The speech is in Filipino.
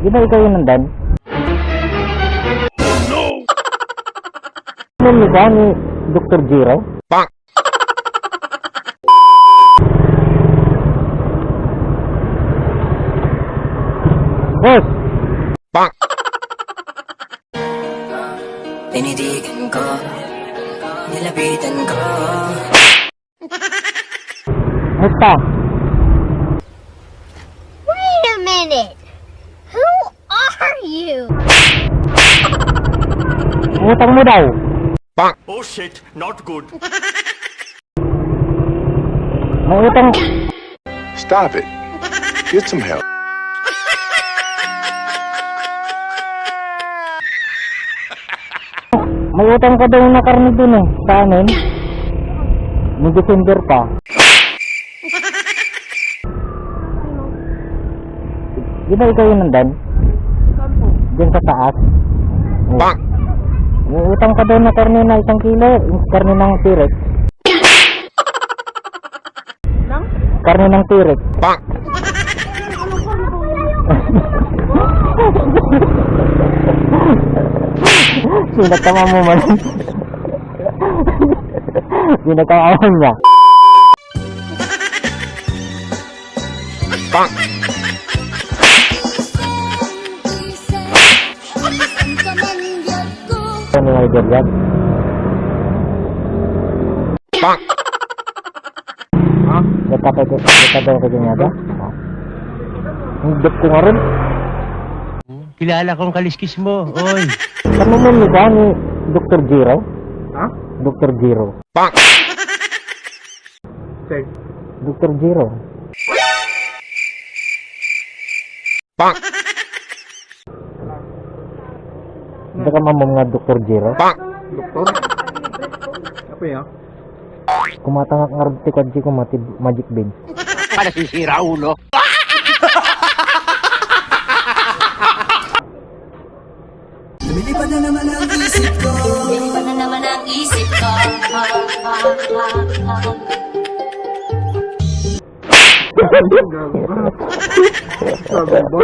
Di ba ikaw yung nandan? Ano ka ni Dr. Jiro? Boss! Tinitigan ko, nilapitan ko. Musta? Wait a minute! Who are you? Utang mo daw. Oh shit, not good. May utang... Stop it. Get some help. May utang ka daw na karne dun eh. Sa amin. May December pa. Di ba ikaw yung nandan? Diyan sa taas. Oh. May utang ka daw na karne na 1 kilo. Yung karne ng T-Rex. Karne ng T-Rex. Sinatama mo man. Sinatama niya. Ano yung idol? Ha? Nagkatagal ka dyan yata? Hindap ko nga rin. Kilala kong kaliskis mo, oy. Ano mo ni ka ni Dr. Jiro? Ha? Dr. Jiro. Check. Dr. Jiro. Hindi ka mamam nga Dr. Jiro? Doktor? Apa ya? Kumatangak nga rin tikadji ko magic bead. Para sisira ulo. Lumilipad na naman ang isip ko. Lumilipad na naman ang isip ko. Gago ka. Sabi ba?